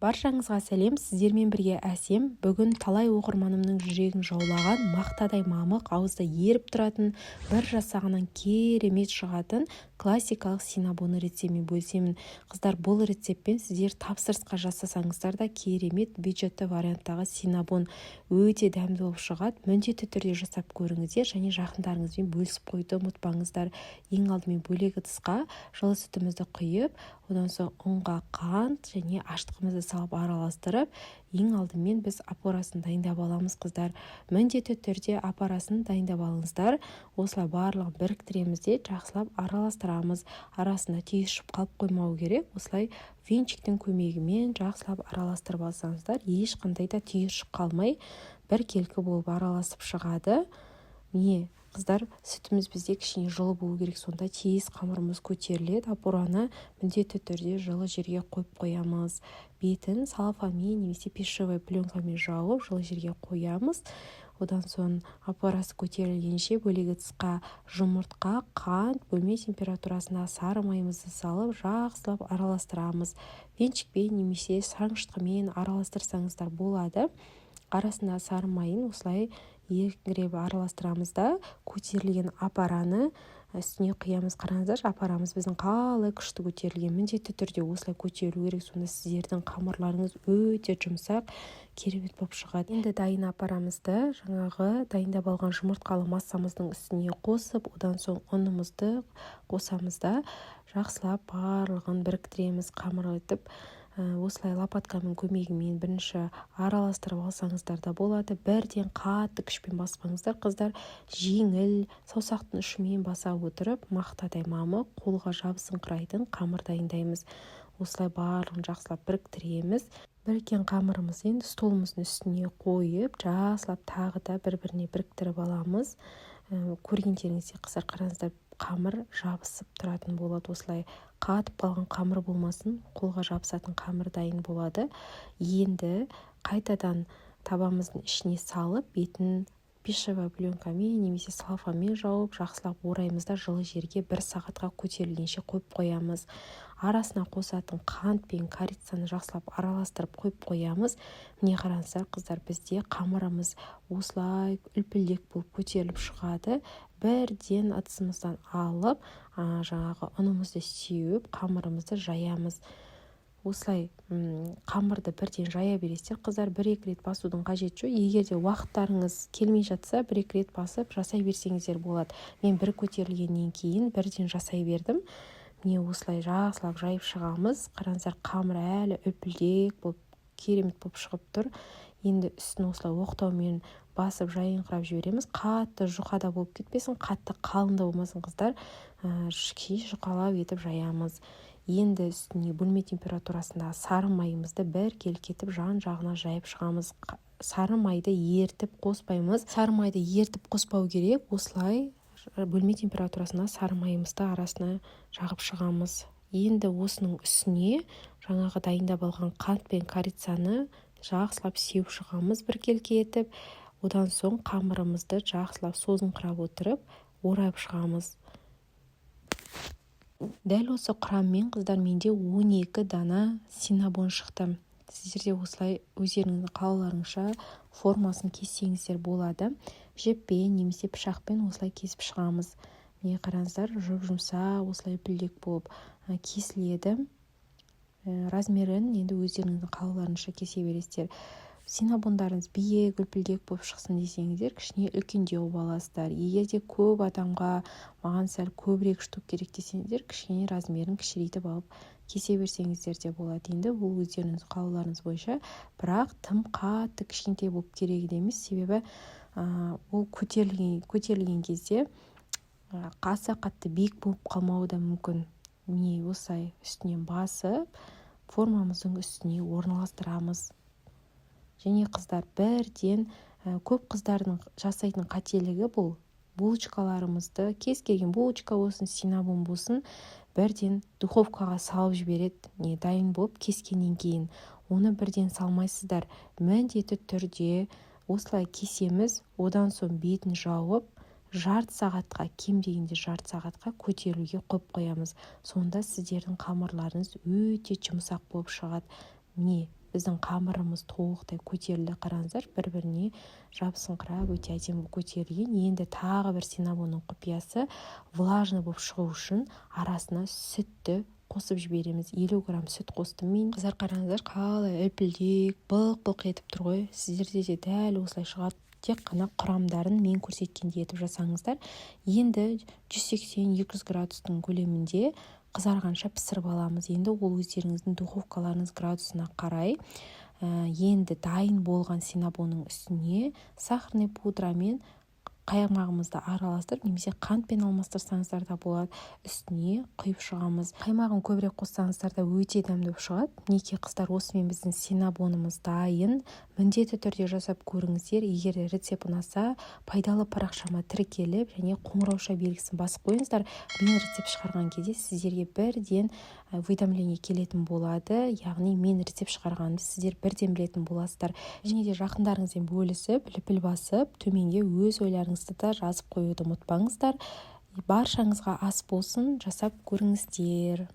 Баршаңызға сәлем, сіздермен бірге әсем. Бүгін талай оқырманымның жүрегін жаулаған, мақтадай мамық, ауызда еріп тұратын, бір жасағынан керемет шығатын классикалық синнабон рецептімен бөлісемін. Қыздар, бұл рецептпен сіздер тапсырысқа жасасаңыздар да керемет бюджетті варианттағы синнабон өте дәмді болып шығады. Міндетті түрде жасап көріңіздер және жақындарыңызбен бөлісіп қоюды ұмытпаңыздар. Ең алдымен бөлек ыдысқа жылы сүтімізді құйып, одан соң ұнға қант және аштығымызды салып араластырып, ең алдымен біз опорасын дайындап аламыз, қыздар. Міндетті түрде опорасын дайындап алыңыздар. Осылай барлығын біріктіреміз де жақсылап араластырамыз. Арасында түйісіп қалып қоймау керек. Осылай венчиктің көмегімен жақсылап араластырып алсаңыздар, ешқандай да түйісіп қалмай біркелкі болып араласып шығады. Міне, қыздар, сүтіміз бізде кішкене жылы болу керек, сонда тез қамырымыз көтеріледі. Опораны міндетті түрде жылы жерге қойып қоямыз. Бетін салфамен немесе пищевой пленкамен жауып жылы жерге қоямыз. Одан соң опорасы көтерілгенше бөлек ыдысқа жұмыртқа, қант, бөлме температурасында сары майымызды салып жақсылап араластырамыз. Венчикпен немесе саңғышқымен араластырсаңыздар болады. Арасында сары майын осылай еңгіреп араластырамыз да көтерілген опораны үстіне құямыз. Қараңыздар, опорамыз біздің қалай күшті көтерілген. Міндетті түрде осылай көтерілу керек, сонда сіздердің қамырларыңыз өте жұмсақ, керемет болып шығады. Енді дайын опорамызды жаңағы дайындап алған жұмыртқалы массамыздың үстіне қосып, одан соң ұнымызды қосамыз да жақсылап барлығын біріктіреміз, қамыр етіп. Осылай лопатканың көмегімен бірінші араластырып алсаңыздар да болады. Бірден қатты күшпен баспаңыздар, қыздар. Жеңіл саусақтың ұшымен баса отырып, мақтадай мамық, қолға жабысыңқырайтын қамыр дайындаймыз. Осылай барлығын жақсылап біріктіреміз. Біріккен қамырымыз енді столымыздың үстіне қойып, жақсылап тағы да бір-біріне біріктіріп аламыз. Көргендеріңізде, қыздар, қараңыздар, қамыр жабысып тұратын болады. Осылай қатып қалған қамыр болмасын, қолға жабысатын қамыр дайын болады. Енді қайтадан табамыздың ішіне салып, бетін пищевой пленкамен немесе салфамен жауып, жақсылап ораймыз да жылы жерге 1 сағатқа көтерілгенше қойып қоямыз. Арасына қосатын қант пен корицаны жақсылап араластырып қойып қоямыз. Міне қараңыздар, қыздар, бізде қамырымыз осылай үлпілдек болып көтеріліп шығады. Бірден ыдысымыздан алып, жаңағы ұнымызды сеуіп, қамырымызды жаямыз. Осылай қамырды бірден жая бересіздер, қыздар. 1-2 рет басудың қажеті жоқ. Егер де уақыттарыңыз келмей жатса, 1-2 рет басып жасай берсеңіздер болады. Мен бір көтерілгеннен кейін бірден жасай бердім. Міне осылай жақсылап жайып шығамыз. Қараңыздар, қамыр әлі үлпілдек болып, керемет болып шығып тұр. Енді үстін осылай оқтаумен басып жайыңқырап жібереміз. Қатты жұқада болып кетпесін, қатты қалында болмасын, қыздар. Кішкене жұқалап етіп жаямыз. Енді үстіне бөлме температурасында сары майымызды біркелкетіп жан-жағына жайып шығамыз. Сары майды ертіп қоспаймыз. Сары майды ертіп қоспау керек. Осылай бөлме температурасында сары майымызды арасына жағып шығамыз. Енді осының үстіне жаңағы дайындап алған қант пен корицаны жақсылап сеуіп шығамыз біркелке етіп. Одан соң қамырымызды жақсылап созыңқырап отырып, орап шығамыз. Дәл осы құраммен, қыздар, менде 12 дана синнабон шықты. Сіздерде осылай өздеріңіздің қалауларыңша формасын кессеңіздер болады. Жіппен немесе пышақпен осылай кесіп шығамыз. Міне қараңыздар, жұмсақ осылай үлпілдек болып кесіледі. Размерін енді өздеріңіздің қалауларыңша кесе бересіздер. Синнабондарыңыз биік үлпілдек болып шықсын десеңіздер, кішкене үлкендеу аласыздар. Егер де көп адамға, маған сәл көбірек штук керек десеңіздер, кішкене размерін кішірейтіп алып кесе берсеңіздер де болады. Енді бұл өздеріңіздің қалауларыңыз бойынша, бірақ тым қатты кішкентай болып керек емес, себебі ол көтерілген кезде аса қатты биік болып қалмауы да мүмкін. Міне осылай үстінен басып, формамыздың үстіне орналастырамыз. Және, қыздар, бірден көп қыздардың жасайтын қателігі бұл. Булочкаларымызды, кез келген булочка болсын, синнабон болсын, бірден духовкаға салып жібереді. Дайын болып кескеннен кейін. Оны бірден салмайсыздар. Міндетті түрде осылай кесеміз, одан соң бетін жауып, жарты сағатқа, кем дегенде жарты сағатқа көтеруге қойып қоямыз. Сонда сіздердің қамырларыңыз өте жұмсақ болып шығады. Міне, біздің қамырымыз толықтай көтерілді. Қараңыздар, бір-біріне жабысыңқырап өте әдемі көтерілген. Енді тағы бір синнабонның құпиясы, влажный болып шығу үшін арасына сүтті қосып жібереміз. 50 грамм сүт қостым мен. Қыздар, қараңыздар, қалай үлпілдек былқ-былқ етіп тұр ғой. Сіздерде де дәл осылай шығады. Тек қана құрамдарын мен көрсеткендей етіп жасаңыздар. Енді 180-200 градустың көлемінде қызарғанша пісіріп аламыз. Енді ол өздеріңіздің духовкаларыңыз градусына қарай. Енді дайын болған синнабонның үстіне сахарный пудрамен қаймағымызды араластырып, немесе қантпен алмастырсаңыздар да болады, үстіне құйып шығамыз. Қаймағын көбірек қоссаңыздар да өте дәмді шығады. Мінекей қыздар, осымен біздің синнабонымыз дайын. Міндетті түрде жасап көріңіздер. Егер рецепт ұнаса, пайдалы парақшама тіркеліп және қоңырауша белгісін басып қойыңыздар. Мен рецепт шығарған кезде сіздерге бірден уведомление келетін болады. Яғни мен рецепт шығарғанымды сіздер бірден білетін боласыздар. Және де жақындарыңызбен бөлісіп, лүпіл басып, төменге өз ойларыңызды да жазып қоюды ұмытпаңыздар. Баршаңызға ас болсын, жасап көріңіздер.